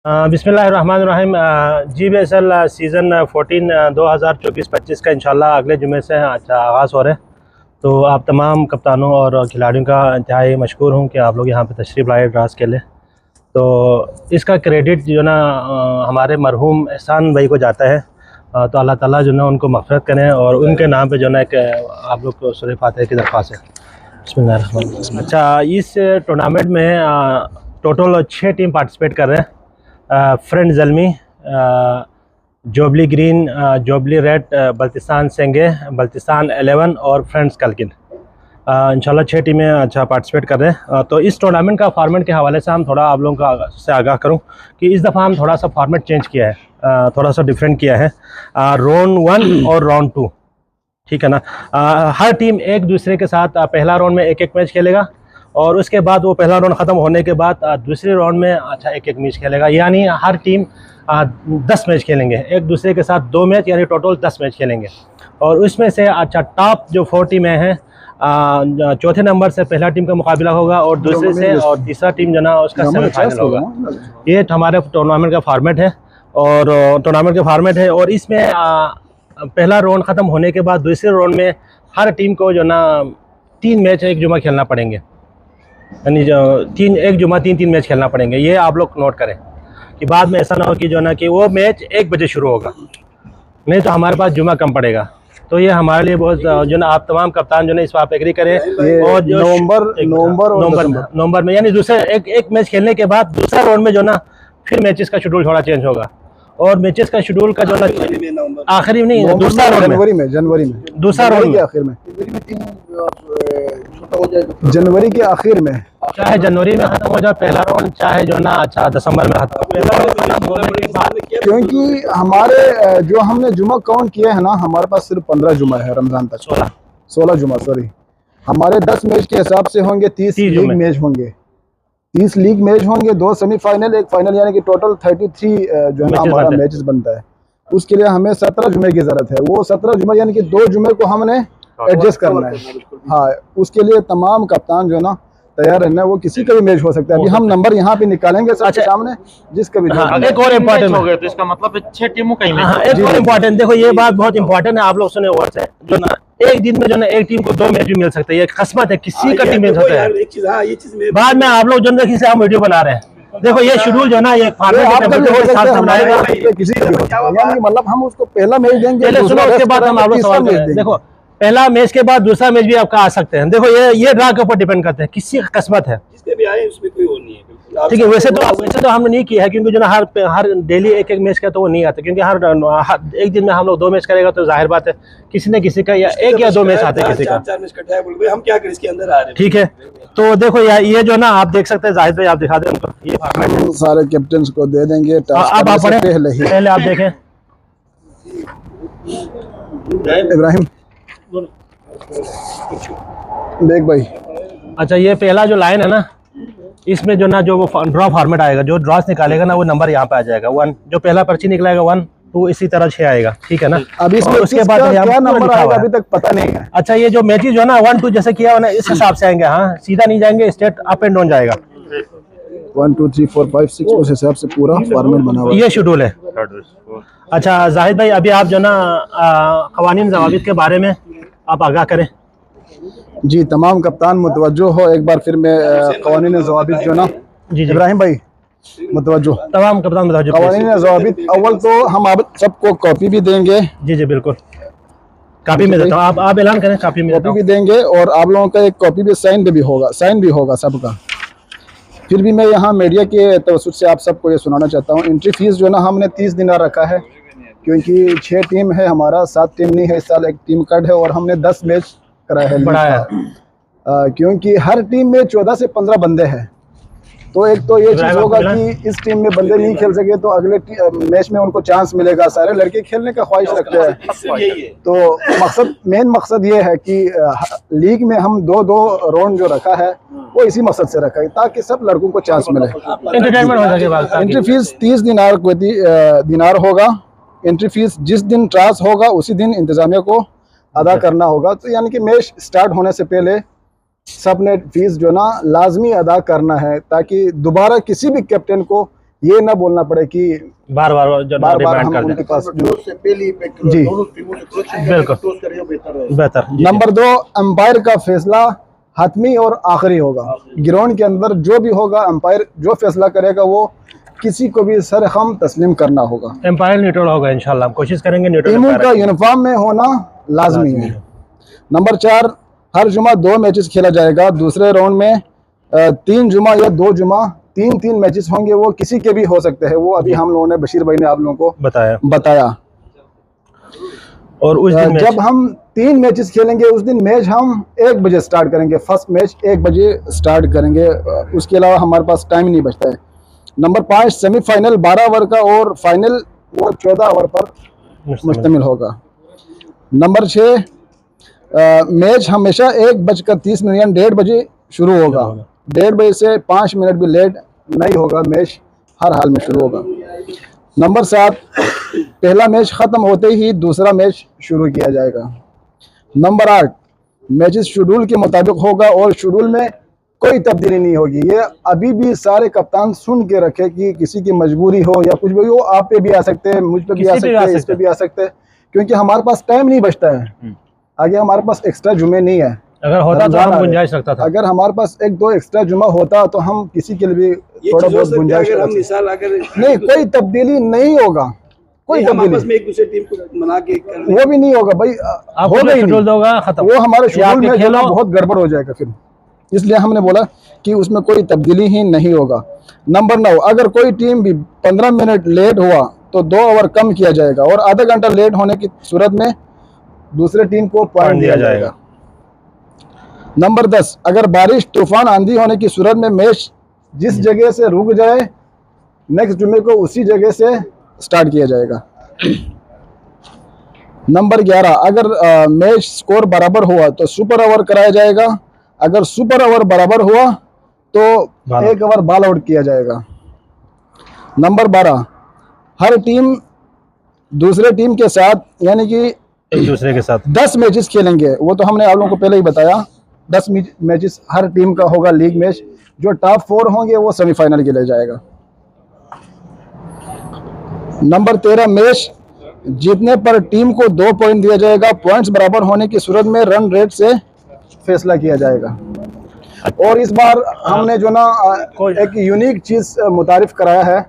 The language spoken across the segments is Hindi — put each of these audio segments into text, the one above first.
बिस्मिल्लाहिर्रहमानिर्रहीम। जी बेसल सीज़न 14 2024-25 का इंशाल्लाह अगले जुमे से आगाज़ हो रहा है। तो आप तमाम कप्तानों और खिलाड़ियों का इंतहाई मशकूर हूँ कि आप लोग यहाँ पे तशरीफ़ लाए ड्रास के लिए। तो इसका क्रेडिट जो ना हमारे मरहूम एहसान भाई को जाता है। तो अल्लाह ताला जो ना उनको मग़फ़िरत करें और उनके नाम पे जो ना एक आप लोग को सूरह फातिहा की दरख्वास्त है। बिस्मिल्लाह। अच्छा, इस टूर्नामेंट में टोटल 6 टीम पार्टिसिपेट कर रहे हैं। फ्रेंड ज़ल्मी, जोबली ग्रीन, जोबली रेड, बल्तिस्तान सेंगे, बल्तिस्तान 11 और फ्रेंड्स कलकिन। इंशाल्लाह 6 टीमें अच्छा पार्टिसिपेट कर रहे हैं। तो इस टूर्नामेंट का फॉर्मेट के हवाले से हम थोड़ा आप लोगों का से आगाह करूं कि इस दफ़ा हम थोड़ा सा फॉर्मेट चेंज किया है, थोड़ा सा डिफरेंट किया है। राउंड 1 और राउंड 2, ठीक है ना। हर टीम एक दूसरे के साथ पहला राउंड में एक मैच खेलेगा और उसके बाद वो पहला राउंड ख़त्म होने के बाद दूसरे राउंड में अच्छा एक मैच खेलेगा। यानी हर टीम 10 मैच खेलेंगे, एक दूसरे के साथ 2 मैच, यानी टोटल 10 मैच खेलेंगे। और उसमें से अच्छा टॉप जो 4 टीमें हैं, चौथे नंबर से पहला टीम का मुकाबला होगा और दूसरे से और तीसरा टीम जो ना उसका सेमीफाइनल होगा। ये हमारे टूर्नामेंट का फॉर्मेट है और इसमें पहला राउंड ख़त्म होने के बाद दूसरे राउंड में हर टीम को जो ना 3 मैच एक जुमा खेलना पड़ेंगे, यानी जो 3 मैच खेलना पड़ेंगे। ये आप लोग नोट करें कि बाद में ऐसा ना हो कि जो ना कि वो मैच 1 बजे शुरू होगा, नहीं तो हमारे पास जुमा कम पड़ेगा। तो ये हमारे लिए बहुत जो ना आप तमाम कप्तान जो ना इस पर आप एग्री करें। और नवंबर में यानी दूसरे एक मैच खेलने के बाद दूसरा राउंड में जो ना फिर मैचेस का शेड्यूल थोड़ा चेंज होगा और मैचेस का शेड्यूल का जो ना आखिरी में नहीं, दूसरा राउंड जनवरी में दूसरा राउंड में आखिर में जनवरी के आखिर में, चाहे जनवरी में खत्म हो जाए पहला राउंड, चाहे जो ना अच्छा दिसंबर में खत्म। क्योंकि हमारे जो हमने जुमा काउंट किया है ना, हमारे पास सिर्फ 15 जुमा है रमजान तक, 16 जुमा सॉरी। हमारे 10 मैच के हिसाब से होंगे 30 लीग मैच होंगे, 30 लीग मैच होंगे, 2 सेमीफाइनल, 1 फाइनल, यानी कि टोटल 33 जो है हमारा मैचेस बनता है। उसके लिए हमें 17 जुमे की जरूरत है। वो 17 जुमे यानी कि 2 जुमे को हमने एडजस्ट करना है। हाँ, उसके लिए तमाम कप्तान जो ना तैयार रहना है। वो किसी का भी मैच हो सकता है। अभी हम नंबर यहाँ पे निकालेंगे सबके सामने, जिसका भी। एक और इम्पोर्टेंट हो गया तो इसका मतलब 6 टीमों का ही मैच। एक और इम्पोर्टेंट, देखो ये बात बहुत इंपॉर्टेंट है, आप लोग सुने वर्ड से जो ना एक दिन में जो ना एक टीम को 2 मैच भी मिल सकते हैं। ये किस्मत है, किसी का टीम मिल सकता है। बाद में आप लोग जो ना किसी हम वीडियो बना रहे हैं, देखो ये शेड्यूल जो ना ये मतलब हम उसको पहला मैच देंगे, उसके बाद हम आप लोग सवाल करें। देखो पहला मैच के बाद दूसरा मैच भी आपका आ सकते हैं। देखो ये ड्रा के ऊपर डिपेंड करते हैं, किसी का किस्मत है, जिसके भी आए उसमें कोई और नहीं है। ठीक है। वैसे तो हमने नहीं किया है, क्योंकि जो ना हर डेली एक मैच का तो वो नहीं आता, क्योंकि हर एक दिन में हम लोग 2 मैच करेगा तो जाहिर बात है किसी न किसी का या 1 या 2 मैच आते हैं, किसी का 4 मैच कटा है, बोल भाई हम क्या करें, इसके अंदर आ रहे हैं। ठीक है। तो देखो ये जो ना आप देख सकते हैं, जाहिद भाई आप दिखा दें उनको, ये सारे कैप्टन को दे देंगे। अब आप पहले आप देखें इब्राहिम देख भाई। अच्छा, ये पहला जो लाइन है ना, इसमें जो ना जो वो ड्रॉ फॉर्मेट आएगा, जो ड्रॉस निकालेगा ना वो नंबर यहाँ पे आ जाएगा 1, जो पहला पर्ची निकलेगा 1 2 इसी तरह 6 आएगा, ठीक है ना। अभी इसमें उसके बाद क्या नंबर आएगा अभी तक पता नहीं है। अच्छा, ये जो मैचेस जो है ना 1 2 जैसे किया हुआ ना, इस हिसाब से आएंगे। हाँ, सीधा नहीं जाएंगे, स्ट्रेट अप एंड डाउन जाएगा। 1 2 3 4 5 6 उस हिसाब से पूरा फॉर्मेट बना हुआ है। ये शेड्यूल है। अच्छा जाहिद भाई, अभी आप जो ना क़वानीन ज़वाबित के बारे में आप आगाह करें। जी, तमाम कप्तान मुतवज्जो हो। एक बार फिर मैं क़वानीन ज़वाबित जो ना, जी इब्राहिम भाई मुतवज्जो, तमाम कप्तान मुतवज्जो। क़वानीन ज़वाबित अव्वल तो हम आप सबको कॉपी भी देंगे। जी बिल्कुल, कॉपी में देता हूँ, आप ऐलान करें, कॉपी भी देंगे। और आप लोगों का एक कॉपी भी साइन भी होगा सबका। फिर भी मैं यहाँ मीडिया के तवज्जुह से आप सबको ये सुनाना चाहता हूँ, एंट्री फीस जो ना हमने 30 दिनार रखा है, क्योंकि 6 टीम है, हमारा 7 टीम नहीं है, इस साल एक टीम कट है और हमने 10 मैच कराया है, बढ़ाया। क्योंकि हर टीम में 14 से 15 बंदे हैं। तो एक तो ये चीज़ होगा कि इस टीम में बंदे नहीं खेल सके तो अगले मैच में उनको चांस मिलेगा। सारे लड़के खेलने का ख्वाहिश रखते हैं। तो मेन मकसद ये है कि लीग में हम 2-2 राउंड जो रखा है वो इसी मकसद से रखा है, ताकि सब लड़कों को चांस मिले। एंट्री फीस 30 दिनार होगा। एंट्री फीस जिस दिन ट्रांस होगा उसी दिन इंतजामिया को अदा करना होगा। तो यानी कि मैच स्टार्ट होने से पहले सब ने फीस जो ना लाजमी अदा करना है, ताकि दोबारा किसी भी कैप्टन को ये ना बोलना पड़े कि बार बार जो बार बार डिमांड हम कर उनके दें। पास जी बिल्कुल बेहतर जी। नंबर 2, अंपायर का फैसला हतमी और आखिरी होगा। ग्राउंड के अंदर जो भी होगा, अंपायर जो फैसला करेगा वो किसी को भी सर हम तस्लीम करना होगा। एम्पायर न्यूट्रल होगा इंशाल्लाह, हम कोशिश करेंगे न्यूट्रल टीमों एम्पायर का रखें। यूनिफॉर्म में होना लाजमी है। नंबर 4, हर जुमा 2 मैचेस खेला जाएगा। दूसरे राउंड में 3 जुमा या 2 जुमा 3 मैचेस होंगे, वो किसी के भी हो सकते हैं। वो अभी हम लोगों ने, बशीर भाई ने आप लोगों को बताया। और उस दिन जब हम 3 मैचेस खेलेंगे, उस दिन मैच हम 1 बजे स्टार्ट करेंगे। फर्स्ट मैच 1 बजे स्टार्ट करेंगे, उसके अलावा हमारे पास टाइम नहीं बचता है। नंबर 5, सेमीफाइनल 12 ओवर का और फाइनल वो 14 ओवर पर मुश्तमिल होगा। नंबर 6, मैच हमेशा 1:30 यानी 1:30 बजे शुरू होगा। 1:30 बजे से 5 मिनट भी लेट नहीं होगा, मैच हर हाल में शुरू होगा। नंबर 7, पहला मैच ख़त्म होते ही दूसरा मैच शुरू किया जाएगा। नंबर 8, मैचेस शेड्यूल के मुताबिक होगा और शेड्यूल में कोई तब्दीली नहीं होगी। ये अभी भी सारे कप्तान सुन के रखे कि किसी की मजबूरी हो या कुछ भी हो, आप पे भी आ सकते हैं, मुझ पे भी आ सकते हैं, इस पे भी आ सकते हैं, क्योंकि हमारे पास टाइम नहीं बचता है। आगे हमारे पास एक्स्ट्रा जुमे नहीं है। अगर होता तो हम गुंजाइश रखता था। अगर हमारे पास 1-2 एक्स्ट्रा जुमा होता तो हम किसी के लिए भी थोड़ा बहुत गुंजाइश अगर हम मिसाल अगर नहीं, कोई तब्दीली नहीं होगा, कोई हम आपस तब्दीली में एक दूसरे टीम को मना के कर लें। वो भी नहीं होगा भाई। आप होगा ही शेड्यूल नहीं। दोगा खत्म, वो हमारे शेड्यूल में जो खेलो ना बहुत गड़बड़ हो जाएगा फिर, इसलिए हमने बोला कि उसमें कोई तब्दीली ही नहीं होगा। नंबर 9, अगर कोई टीम भी 15 मिनट लेट हुआ तो 2 ओवर कम किया जाएगा और आधा घंटा लेट होने की सूरत में दूसरे टीम को पॉइंट दिया जाएगा। नंबर 10, अगर बारिश, तूफान, आंधी होने की सूरत में मैच जिस जगह से रुक जाए, नेक्स्ट जुमे को उसी जगह से स्टार्ट किया जाएगा। नंबर 11, अगर मैच स्कोर बराबर हुआ तो सुपर ओवर कराया जाएगा। अगर सुपर ओवर बराबर हुआ तो 1 ओवर बॉल आउट किया जाएगा। नंबर 12, हर टीम दूसरे टीम के साथ यानी कि एक दूसरे के साथ 10 मैचेस खेलेंगे। वो तो हमने आप लोगों को पहले ही बताया, 10 मैचेस हर टीम का होगा लीग मैच। जो टॉप 4 होंगे वो सेमीफाइनल के लिए जाएगा। नंबर 13, मैच जीतने पर टीम को 2 पॉइंट दिया जाएगा। पॉइंट्स बराबर होने की सूरत में रन रेट से फैसला किया जाएगा। और इस बार हमने जो ना एक यूनिक चीज मुतारिफ कराया है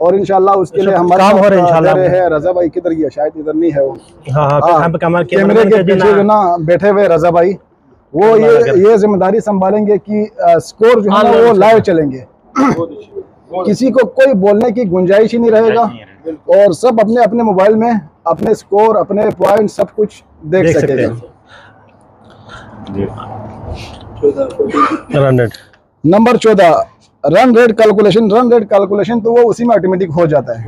और इंशाल्लाह उसके लिए हमारे काम हो रहा है इंशाल्लाह। है रजा भाई, किधर गया? शायद इधर नहीं है वो। हाँ, कैमरे के पीछे जो ना बैठे हुए रजा भाई, वो ये जिम्मेदारी संभालेंगे कि स्कोर जो है ना वो लाइव चलेंगे। किसी को कोई बोलने की गुंजाइश ही नहीं रहेगा और सब अपने अपने मोबाइल में अपने स्कोर, अपने पॉइंट सब कुछ देख सकेगा। Run rate number 14, run rate calculation तो वो उसी में ऑटोमेटिक हो जाता है।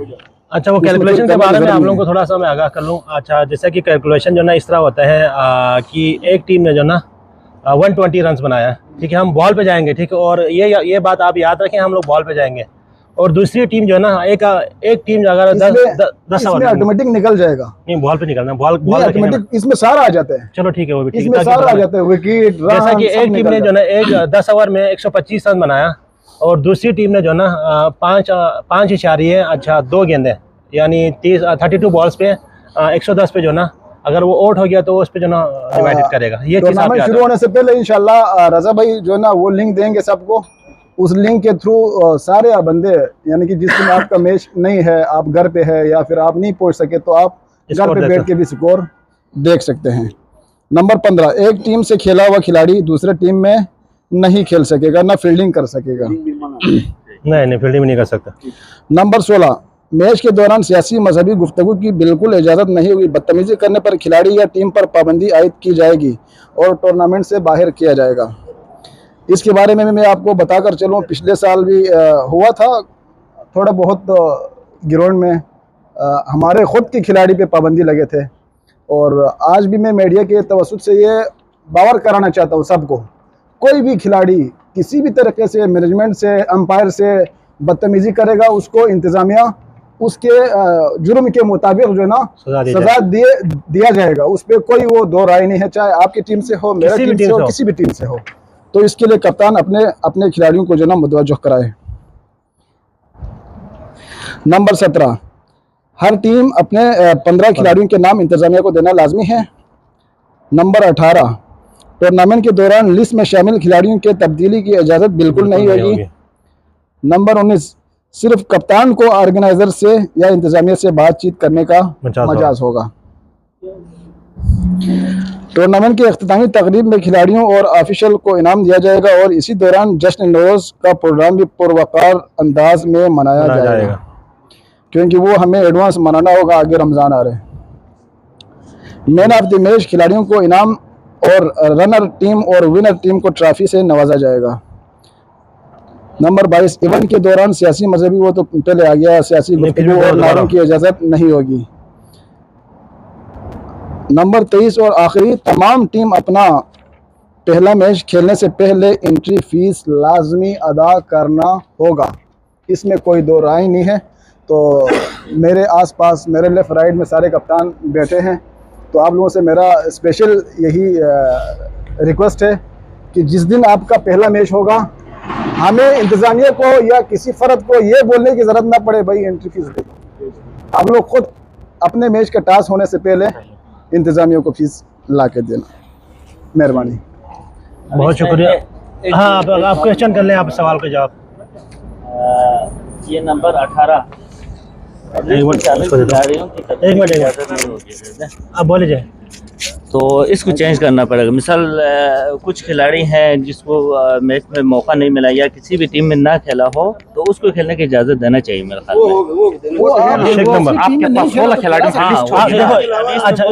अच्छा, वो कैलकुलेशन के बारे में आप लोगों को थोड़ा सा मैं आगाह कर लूँ। अच्छा, जैसे कि कैलकुलेशन जो ना इस तरह होता है कि एक टीम ने जो ना 120 रन बनाया, ठीक है, हम बॉल पे जाएंगे, ठीक है, और ये बात आप याद रखें, हम लोग बॉल पे जाएंगे और दूसरी टीम जो है ना एक टीम अगर 10 ओवर ऑटोमेटिक निकल जाएगा। नहीं, बॉल पे निकलना, बॉल ऑटोमेटिक इसमें सारा आ जाता है। चलो ठीक है, वो भी ठीक इसमें सारा आ जाता है, विकेट, जैसा कि एक टीम ने जो ना 10 ओवर में 125 रन बनाया और दूसरी टीम ने जो ना 5.2 गेंदें यानी 32 बॉल्स पे 110 पे जो ना अगर वो आउट हो गया तो उस पे जो ना डिवाइडेड करेगा। ये चीज टूर्नामेंट शुरू होने से पहले इंशाल्लाह रजा भाई जो ना वो लिंक देंगे सबको। उस लिंक के थ्रू सारे बंदे यानी कि जिस दिन आपका मैच नहीं है, आप घर पे है या फिर आप नहीं पहुंच सके तो आप घर पे बैठ के भी स्कोर देख सकते हैं। नंबर 15, एक टीम से खेला हुआ खिलाड़ी दूसरे टीम में नहीं खेल सकेगा, ना फील्डिंग कर सकेगा। नहीं फील्डिंग नहीं कर सकता। नंबर 16, मैच के दौरान सियासी मजहबी गुफ्तगू की बिल्कुल इजाज़त नहीं होगी। बदतमीजी करने पर खिलाड़ी या टीम पर पाबंदी आयद की जाएगी और टूर्नामेंट से बाहर किया जाएगा। इसके बारे में मैं आपको बताकर चलूँ, पिछले साल भी हुआ था थोड़ा बहुत ग्राउंड में हमारे ख़ुद के खिलाड़ी पे पाबंदी लगे थे और आज भी मैं मीडिया के तवस्सुत से ये बावर कराना चाहता हूँ सबको, कोई भी खिलाड़ी किसी भी तरीके से मैनेजमेंट से, अंपायर से बदतमीजी करेगा उसको इंतज़ामिया उसके जुर्म के मुताबिक जो है ना सजा दिया जाएगा। उस पर कोई वो दो राय नहीं है, चाहे आपकी टीम से हो, मेरी टीम से हो, किसी भी टीम से हो। तो इसके लिए कप्तान अपने खिलाड़ियों को जो ना मुतवज्जो कराए। नंबर 17, हर टीम अपने 15 खिलाड़ियों के नाम इंतजामिया को देना लाजमी है। नंबर 18, टूर्नामेंट के दौरान लिस्ट में शामिल खिलाड़ियों के तब्दीली की इजाज़त बिल्कुल नहीं होगी। नंबर 19, सिर्फ कप्तान को ऑर्गेनाइजर से या इंतजामिया से बातचीत करने का मजाज होगा। टूर्नामेंट की अख्तामी तकरीब में खिलाड़ियों और ऑफिशियल को इनाम दिया जाएगा और इसी दौरान जश्न नौरोज़ का प्रोग्राम भी पुरवकार अंदाज में मनाया जाएगा, क्योंकि वो हमें एडवांस मनाना होगा, आगे रमज़ान आ रहे हैं। मैन ऑफ द मैच खिलाड़ियों को इनाम और रनर टीम और विनर टीम को ट्रॉफी से नवाजा जाएगा। नंबर 22, इवेंट के दौरान सियासी मजहबी, वो तो पहले आ गया, सियासी गुफ्तगू और नारों की इजाज़त नहीं होगी। नंबर 23 और आखिरी, तमाम टीम अपना पहला मैच खेलने से पहले एंट्री फीस लाजमी अदा करना होगा, इसमें कोई दो राय नहीं है। तो मेरे आसपास, मेरे लेफ़्ट राइट में सारे कप्तान बैठे हैं, तो आप लोगों से मेरा स्पेशल यही रिक्वेस्ट है कि जिस दिन आपका पहला मैच होगा, हमें इंतज़ामिया को या किसी फ़र्द को ये बोलने की ज़रूरत ना पड़े भाई एंट्री फीस दे। आप लोग खुद अपने मैच का टास्क होने से पहले इंतज़ामिया को फीस ला के देना, मेहरबानी। बहुत शुक्रिया। हाँ, आप क्वेश्चन कर लें, आप सवाल का जवाब। ये नंबर 18 एक मिनट आप बोले जाए। तो इसको चेंज करना पड़ेगा। मिसाल कुछ खिलाड़ी हैं जिसको मैच में मौका नहीं मिला या किसी भी टीम में ना खेला हो, तो उसको खेलने की इजाज़त देना चाहिए मेरे ख्याल में। आपके पास 16 खिलाड़ी हैं। अच्छा,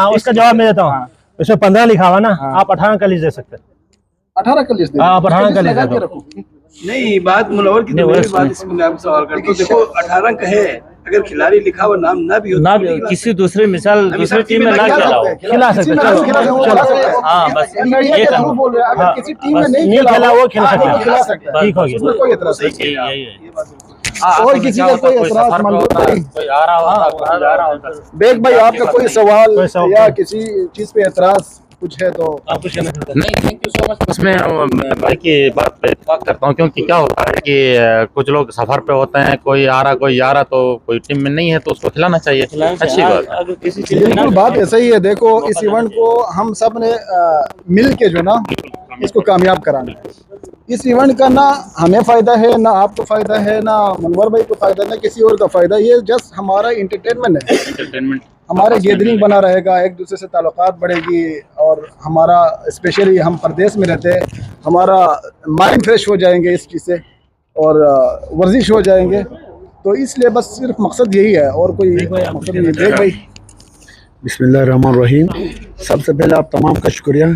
उसका जवाब मैं देता हूँ। इसमें 15 लिखा हुआ ना, आप 18 का लिस्ट दे सकते हैं। 18 का लिस्ट, आप 18 का लिस्ट दे दो। नहीं, बात मुनव्वर की तो मेरी बात इसमें आप सवाल करते हो। देखो 18 का है, अगर खिलाड़ी लिखा हुआ नाम ना भी हो, ना भी किसी दूसरे मिसाल दूसरी टीम में ना खेला हो, खिला सकते हैं। हाँ बस ये करना। किसी टीम में नहीं नहीं खेला वो खेल खिला सकता सकता है। ठीक हो गया। कोई एतराज़ नहीं, यही है। और किसी का कोई एतराज़ मंजूर नहीं। कोई आ रहा होता, जा रहा होता। बेग भाई, आपका कोई सवाल या किसी चीज़ पे एतराज़ कुछ है तो आप कुछ कहना चाहते हैं? नहीं, थैंक यू सो मच। उसमें भाई की बात पे इत्तेफाक करता हूँ, क्योंकि क्या होता है कि कुछ लोग सफर पे होते हैं, कोई आ रहा कोई जा रहा, तो कोई टीम में नहीं है तो उसको खिलाना चाहिए। अच्छी बात है। अगर किसी टीम में बिल्कुल बात ऐसा ही है। देखो, इस इवेंट को हम सब ने मिल के जो ना इसको कामयाब कराना है। इस इवेंट का ना हमें फ़ायदा है, ना आपको फ़ायदा है, ना मनवर भाई को फ़ायदा, ना किसी और का फ़ायदा। ये जस्ट हमारा इंटरटेनमेंट है। एंटरटेनमेंट, हमारे गैदरिंग बना रहेगा, एक दूसरे से ताल्लुकात बढ़ेगी, और हमारा स्पेशली हम प्रदेश में रहते हैं, हमारा माइंड फ्रेश हो जाएंगे इस चीज़ से, और वर्जिश हो जाएंगे। तो इसलिए बस सिर्फ मकसद यही है, और कोई मकसद नहीं है। देख भाई, बिस्मिल्लाहिर्रहमानिर्रहीम। सबसे पहले आप तमाम का शुक्रिया,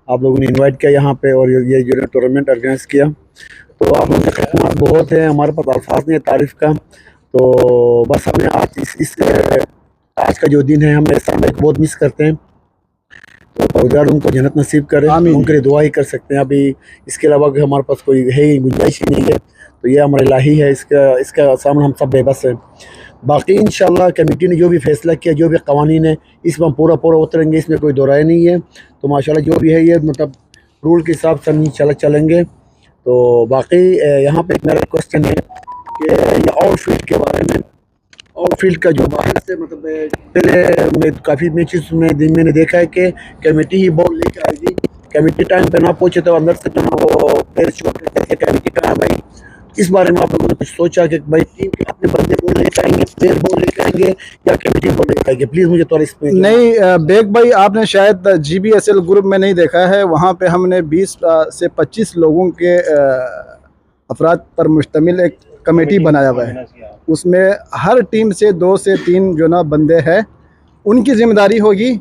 आप लोगों ने इनवाइट किया यहाँ पे और ये जो टूर्नामेंट ऑर्गेनाइज़ किया। तो आप लोगों के खिदमत बहुत है, हमारे पास अल्फाज नहीं है तारीफ़ का। तो बस हमें आज का जो दिन है, हम इस समय बहुत मिस करते हैं। तो परवरदिगार उनको जन्नत नसीब करे, उनके लिए दुआ ही कर सकते हैं। अभी इसके अलावा हमारे पास कोई है ही, गुंजाइश ही नहीं है। तो ये हमारा इलाही है, इसका सामने हम सब बेबस हैं। बाकी इंशाल्लाह कमेटी ने जो भी फैसला किया, जो भी कवानीन है, इसमें हम पूरा उतरेंगे, इसमें कोई दो राय नहीं है। तो माशाल्लाह जो भी है, ये मतलब रूल के हिसाब से हम चलेंगे। तो बाकी यहाँ पे एक मेरा क्वेश्चन है कि ये आउटफील्ड के बारे में, आउटफील्ड का जो बाहर से मतलब पहले मैं काफ़ी मैचेस में दिन मैंने देखा है कि कमेटी ही बॉल लेकर आएगी, कमेटी टाइम पे ना पहुँचे तो अंदर से वो पैर शॉट करके कमेटी कहाँ भाई। इस बारे में आप लोगों ने कुछ सोचा कि भाई टीम के अपने बंदे बॉल लेकर आएंगे, प्लेयर बॉल लेकर आएंगे या कमेटी बॉल लेकर आएंगे? प्लीज़ मुझे थोड़ा इस पे। नहीं बेग भाई, आपने शायद GBSL ग्रुप में नहीं देखा है। वहाँ पे हमने 20 से 25 लोगों के अफराद पर मुश्तमिल एक कमेटी बनाया हुआ है। उसमें हर टीम से 2 से 3 जो ना बंदे हैं, उनकी जिम्मेदारी होगी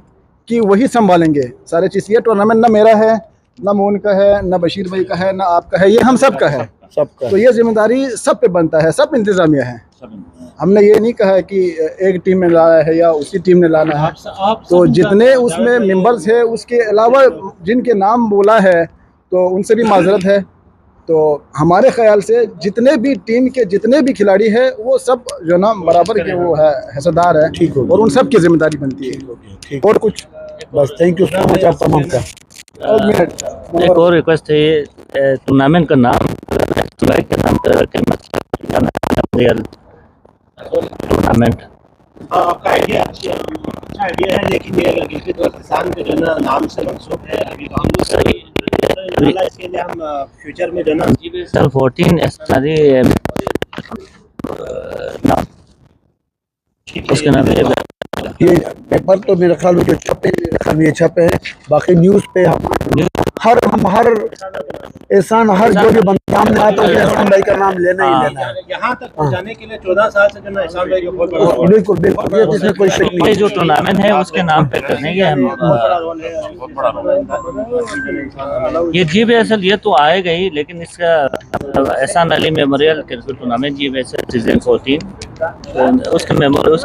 कि वही संभालेंगे सारे चीज़। ये टूर्नामेंट ना मेरा है, ना मोन का है, ना बशीर भाई का है, ना आपका है, ये हम सब का है, सबका। तो ये जिम्मेदारी सब पे बनता है, सब इंतजामिया है। हमने ये नहीं कहा है कि एक टीम में लाना है या उसी टीम ने लाना है। तो जितने उसमें मेंबर्स है, उसके अलावा जिनके नाम बोला है, तो उनसे भी माजरत है। तो हमारे ख्याल से जितने भी टीम के जितने भी खिलाड़ी हैं, वो सब जो ना बराबर के वो है, हिस्सेदार है। ठीक हो, और उन सब की जिम्मेदारी बनती है। और कुछ बस, थैंक यू सो मच आप तमाम का। एक और रिक्वेस्ट है, टूर्नामेंट का नाम के नाम पे टूर्नामेंट। आपका आइडिया अच्छा आइडिया है, लेकिन ये गिलगित बल्तिस्तान के जो ना नाम से मंसूब है, अभी तो हम लोग सही इसके लिए हम फ्यूचर में जो ना सर 14 उसके नाम ये पेपर तो मेरे ख्याल में जो छपे मेरे ख्याल में ये छपे हैं, बाकी न्यूज़ पे हम हर एहसान हर जो भी बंदा सामने आता है एहसान भाई का नाम लेना ही लेना है। यहाँ तक पहुँचाने के लिए 14 साल से जो ना एहसान भाई को बहुत बड़ा बिल्कुल बिल्कुल, ये इसमें कोई शक नहीं ये जो टूर्नामेंट है उसके नाम पे करने के हम ये GBSL ये तो आएगा ही, लेकिन इसका एहसान Ali memorial cricket tournament GBSL season 14 उसका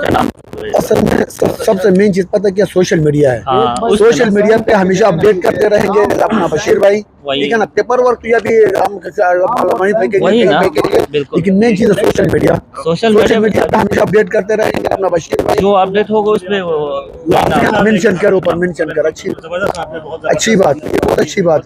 नाम असल में सबसे मेन चीज पता क्या, सोशल मीडिया है। हाँ, सोशल मीडिया पे हमेशा अपडेट करते रहेंगे अपना बशीर भाई, ठीक है ना। पेपर वर्क तो अभी हम वही ना, बिल्कुल। लेकिन मेन चीज है सोशल मीडिया। सोशल मीडिया पे हमेशा अपडेट करते रहेंगे अपना बशीर भाई, जो अपडेट होगा उसमें मेंशन कर, ऊपर मेंशन कर। अच्छी बात, बहुत अच्छी बात।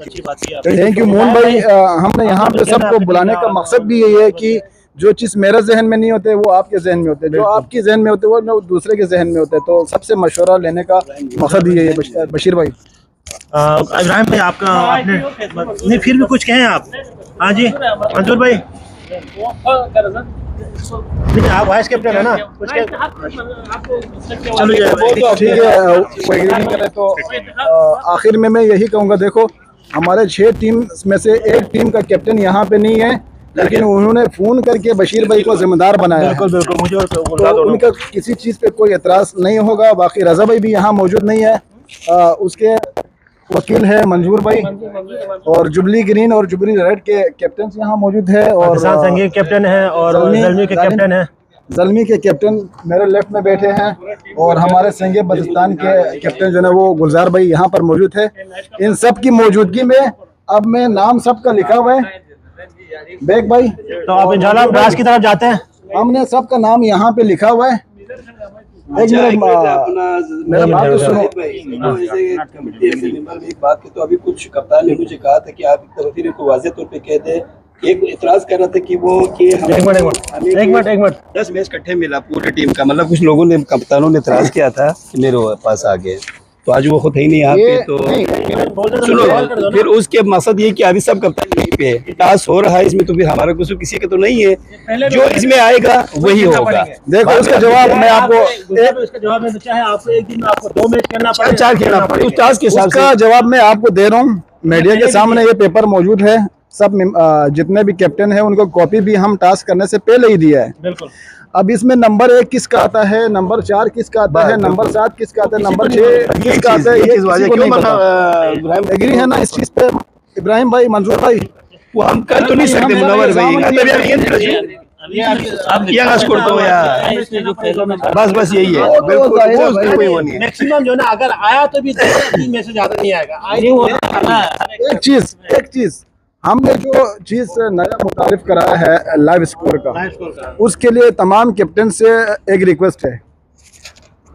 थैंक यू मोहन भाई। हमने यहाँ पे सबको बुलाने का मकसद भी यही है कि जो चीज़ मेरे जहन में नहीं होते वो आपके जहन में होते हैं, जो आपके जहन में होते वो दूसरे के जहन में होते हैं, तो सबसे मशवरा लेने का मकसद ही यही है। बशीर भाई, इब्राहिम भाई आपका आपने नहीं फिर भी कुछ कहें आप? हाँ जी मंजूर भाई, आप वाइस कैप्टन है ना, कुछ चलो ठीक है। वो एग्री नहीं करे तो आखिर में मैं यही कहूँगा, देखो हमारे 6 टीम में से एक टीम का कैप्टन यहाँ पे नहीं है, लेकिन उन्होंने फ़ोन करके बशीर भाई को जिम्मेदार बनाया। बिल्कुल बिल्कुल, मुझे तो उनका किसी चीज़ पे कोई एतराज़ नहीं होगा। बाकी रज़ा भाई भी यहाँ मौजूद नहीं है, उसके वकील है मंजूर भाई, और जुबली ग्रीन और जुबली रेड के कैप्टन यहाँ मौजूद है, और संगीर कैप्टन है और ज़ल्मी के कैप्टन है। ज़ल्मी के कैप्टन मेरे लेफ्ट में बैठे हैं, और हमारे संगे बलूचिस्तान के कैप्टन जो है वो गुलजार भाई यहाँ पर मौजूद है। इन सब की मौजूदगी में अब मैं नाम सबका लिखा हुआ है बेग भाई, तो आप इंशाल्लाह राज की तरफ जाते हैं। हमने सबका नाम यहाँ पे लिखा हुआ है। एक मेरा बात तो सुनो। एक बात की तो अभी कुछ कप्तान ने मुझे कहा था कि आप फिर को वाज़ेह तौर पे कह दें, एक इतराज कर रहा था कि वो कि एक मिनट 10 मैच इकट्ठे मिला पूरी टीम का, मतलब कुछ लोगों ने कप्तानों ने इतराज किया था कि मेरे पास आ गए, तो आज वो खुद है ही नहीं यहाँ पे। तो सुनो, फिर उसके मकसद ये कि अभी सब कप्तान यहीं पे है, टास्क हो रहा है इसमें, तो फिर हमारा कुछ किसी का तो नहीं है, जो इसमें आएगा वही होगा। देखो उसका जवाब मैं आपको इसका जवाब में चाहे आपको एक दिन में आपको 2 मैच करना पड़े, 4 खेलना पड़े, उस टास्क के हिसाब से उसका जवाब मैं आपको दे रहा हूँ। मीडिया के सामने ये पेपर मौजूद है, सब जितने भी कैप्टन है उनको कॉपी भी हम टास्क करने से पहले ही दिया है। बिल्कुल। अब इसमें नंबर 1 किसका आता है, नंबर 4 किसका आता है, नंबर 7 किसका आता है, नंबर 6 किसका आता है, ये किसी को नहीं पता। एग्री है ना इस चीज पे इब्राहिम भाई, मंजूर भाई? वो हम कर तो नहीं सकते मुनव्वर भाई, बस यही है, बिल्कुल कोई वो नहीं है। मैक्सिमम जो ना अगर आया तो भी 3 में से ज्यादा नहीं आएगा। एक चीज हमने जो चीज नया मुतारिफ कराया है लाइव स्कोर का, उसके लिए तमाम कैप्टन से एक रिक्वेस्ट है।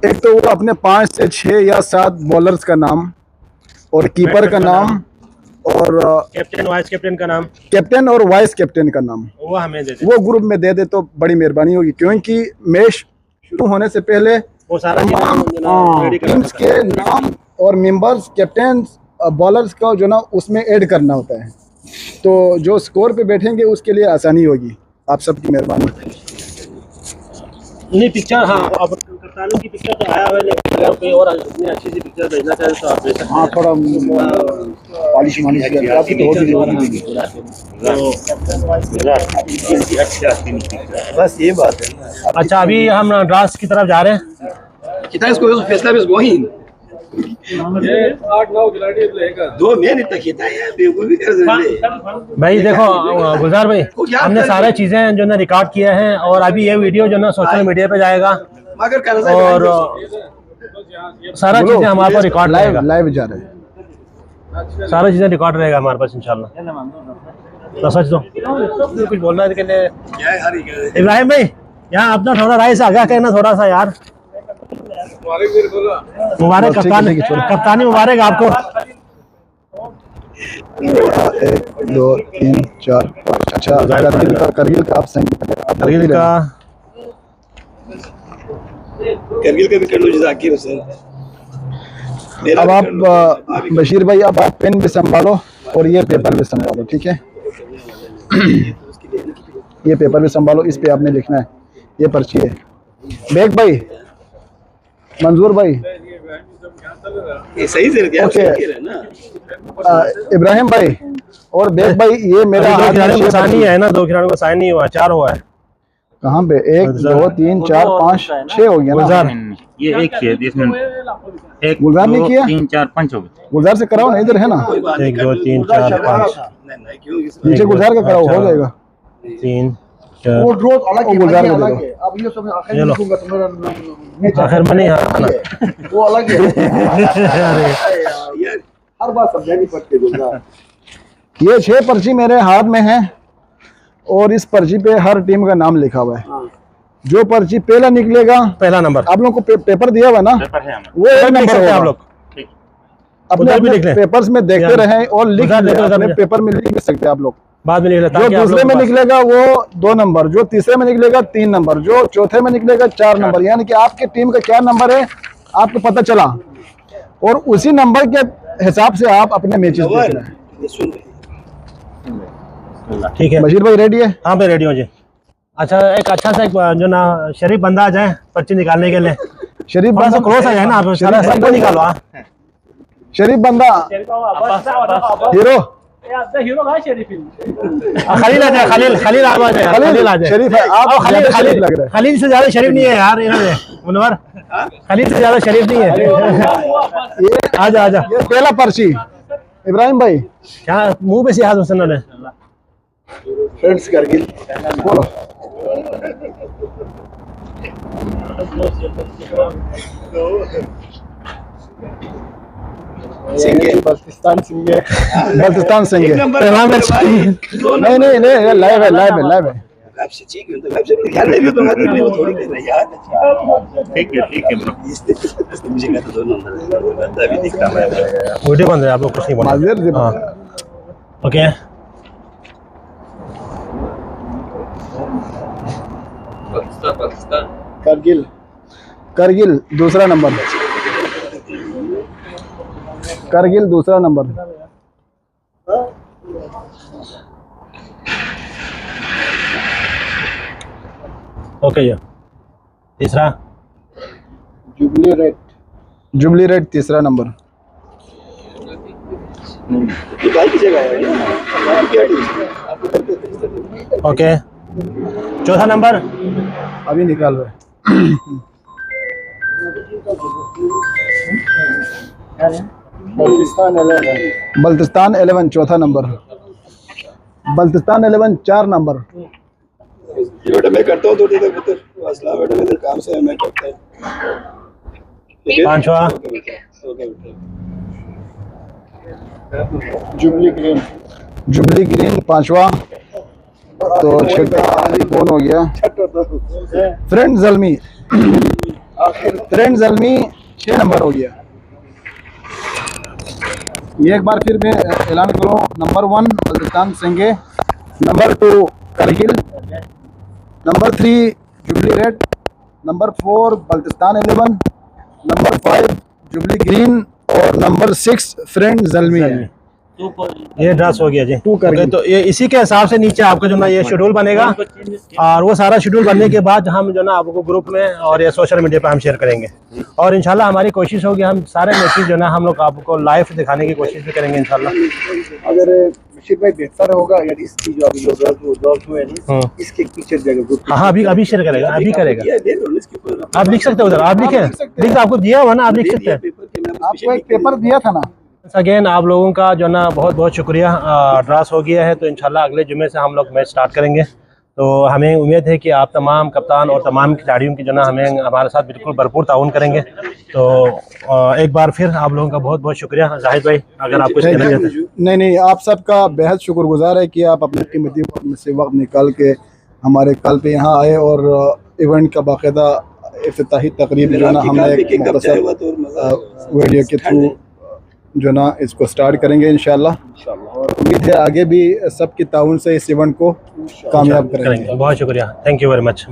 एक तो वो अपने 5 से 6 या 7 बॉलर्स का नाम और कीपर का नाम और कैप्टन वाइस कैप्टन का नाम, कैप्टन और वाइस कैप्टन का नाम वो हमें दे दे, वो ग्रुप में दे दे तो बड़ी मेहरबानी होगी, क्योंकि मैच शुरू होने से पहले वो सारा टीम्स के नाम और मेंबर्स, कैप्टन, बॉलर्स का जो ना उसमें ऐड करना होता है, तो जो स्कोर पे बैठेंगे उसके लिए आसानी होगी। आप सबकी मेहरबानी। नहीं पिक्चर, हाँ अब कप्तानों की पिक्चर तो आया हुआ है, लेकिन अगर कोई और इतनी अच्छी सी पिक्चर भेजना चाहे तो आप भेज सकते हैं। हाँ थोड़ा पॉलिश आपकी तो होगी। बस ये बात है। अच्छा अभी हम ड्राफ्ट की तरफ जा रहे हैं। कितना इसको फैसला भी गोइंग 8-9 खिलाड़ी 2 मैच तक खींचा है, बेवकूफ भी कर भाई देखो गुलजार भाई, हमने सारे चीजें जो ना रिकॉर्ड किया है, और अभी ये वीडियो जो ना सोशल मीडिया पे जाएगा, और सारा चीजें हमारे पास रिकॉर्ड लाइव जा रहे हैं, सारा चीजें रिकॉर्ड रहेगा हमारे पास इंशाल्लाह। तो सच दो कुछ बोलना है के लिए इब्राहिम भाई, यहाँ अपना थोड़ा राय से आगाह करना थोड़ा सा यार। मुबारक कप्तानी मुबारक आपको। 1 2 3 4 5। अच्छा करगिल का आप संग करगिल का करगिल का भी कर लो जाकिर हुसैन। अब आप बशीर भाई, अब आप पेन भी संभालो और ये पेपर भी संभालो, ठीक है? ये पेपर भी संभालो, इस पे आपने लिखना है, ये पर्ची है। बेग भाई, मंजूर भाई, ये सही से क्या ओके। ना इब्राहिम भाई और बेग भाई, ये मेरा दो हाथ खिलाड़ियों में को साइन नहीं है ना, 2 खिलाड़ियों को साइन नहीं हुआ, 4 हुआ है। कहाँ पे? 1 2 3 4 5 6 हो गया ना। गुलजार, ये एक किया इसमें, एक गुलजार ने 2 किया? 3 4 5 हो गए। गुलजार से कराओ ना, इधर है ना, 1 2 3 4 5 नीचे गुलजार का कराओ, हो जाएगा। 3 4 वो गुलजार का दे दो। चलो आखिर में नहीं आना। वो अलग है, हर बात समझानी पड़ती गुलजार। ये 6 पर्ची मेरे हाथ में है और इस पर्ची पे हर टीम का नाम लिखा हुआ है। जो पर्ची पहला निकलेगा, पहला नंबर आप लोगों को पेपर दिया हुआ है ना, पेपर है हमारा। वो एक नंबर होगा। आप लोग अपने उधर भी अपने लिख लें। पेपर्स में देखते यहाँ। रहें और लिख उधर लें, देखो, उधर अपने देखो। पेपर में लिख सकते हैं आप लोग। बाद में लिख लेता जो दूसरे में निकलेगा वो 2 नंबर, जो तीसरे में निकलेगा 3 नंबर, जो चौथे में निकलेगा 4 नंबर। यानी कि आपकी टीम का क्या नंबर है आपको पता चला, और उसी नंबर के हिसाब से आप अपने मैचेस देख रहे हैं। ठीक है, बशीर भाई रेडी है? हाँ मैं रेडी हूँ जी। अच्छा, एक अच्छा सा एक जो ना शरीफ बंदा आ जाए पर्ची निकालने के लिए, शरीफ थोड़ा सा बंदा, क्लोज आ जाए ना, आप सारा सबको निकालो। हाँ शरीफ बंदा, हीरो खलील आ जाए, खलील खलील आ जाए, खलील आ जाए। शरीफ है आप, आओ, खलील ज्यादा शरीफ खलील लग रहे हैं। खलील से ज्यादा शरीफ नहीं है यार इन्होंने, मुनवर खलील से ज्यादा शरीफ नहीं है। ये आजा आजा, ये पहला पर्ची इब्राहिम भाई, क्या मुंह पे से हाथ हुसैन ने। फ्रेंड्स करगिल बोलो। बल्तिस्तान सिंह, बल्तिस्तान सिंह। नहीं नहीं नहीं, लाइव है, लाइव है, लाइव है। आपसे ठीक है, तो आपसे ध्यान नहीं तो मत नहीं, वो थोड़ी कर रहा है यार। ठीक है ब्रो। इसने मुझे कहा 2 नंबर है, अभी दिखता मैं। वीडियो बंद है, आप लोग कुछ नहीं बोलना। माजिर जी, हाँ ओके। करगिल, करगिल दूसरा नंबर, करगिल दूसरा नंबर। ओके जी, तीसरा जुबली रेड, जुबली रेड तीसरा नंबर। ये भाई की जगह है ना, क्या आपको ओके। चौथा नंबर अभी निकाल रहे। बल्तिस्तान 11, बल्तिस्तान 11 चौथा नंबर, बल्तिस्तान 11 4 नंबर। बेटा मैं करता हूँ थोड़ी देर पुत्र, असला बेटा मेरे काम से मैं करता हूँ। पांचवा जुबली ग्रीन, जुबली ग्रीन पांचवा। तो 6 कौन हो गया? फ्रेंड जल्मी, फ्रेंड जल्मी 6 नंबर हो गया। ये एक बार फिर मैं ऐलान करूँ, number 1 Baltistan Singh, number 2 Kargil, number 3 jubilee red, number 4 Baltistan 11, number 5 jubilee green और नंबर 6 फ्रेंड जल्मी है। ये ड्रेस हो गया जी। 2 करगिल। ओके, तो ये इसी के हिसाब से नीचे आपका जो ना ये शेड्यूल बनेगा, और वो सारा शेड्यूल बनने के बाद हम जो ना आपको ग्रुप में और ये सोशल मीडिया पे हम शेयर करेंगे। और इंशाल्लाह हमारी कोशिश होगी हम सारे मैचेस जो ना हम लोग आपको लाइव दिखाने की कोशिश भी करेंगे इंशाल्लाह। अगर बशीर भाई बेहतर होगा यार, इसकी जो अभी ड्रॉप हुए हैं इसके पीछे जगह। हाँ अभी शेयर करेगा, अभी करेगा। ये दे दो इसके ऊपर, आप लिख सकते हो उधर, आप लिखें, लिख आपको दिया हुआ ना, आप लिख सकते हैं। पेपर के नाम आपको एक पेपर दिया था ना। अगेन आप लोगों का जो ना बहुत बहुत शुक्रिया। ड्रास हो गया है, तो इंशाल्लाह अगले जुमे से हम लोग मैच स्टार्ट करेंगे। तो हमें उम्मीद है कि आप तमाम कप्तान और तमाम खिलाड़ियों की जो ना हमें हमारे साथ बिल्कुल भरपूर ताउन करेंगे। तो एक बार फिर आप लोगों का बहुत बहुत शुक्रिया। जाहिद भाई अगर आप कुछ कहना चाहते हैं। नहीं नहीं, आप सबका बेहद शुक्रगुजार है कि आप अपने कीमती वक्त में से वक्त निकाल के हमारे कल पे यहाँ आए और इवेंट का बाकायदा इफ्तिताही तकरीब जो ना हमने एक मुख्तसर वीडियो के थ्रू जो ना इसको स्टार्ट करेंगे इंशाल्लाह। और उम्मीद है आगे भी सबकी ताउन से इस इवेंट को कामयाब करेंगे। बहुत शुक्रिया, थैंक यू वेरी मच।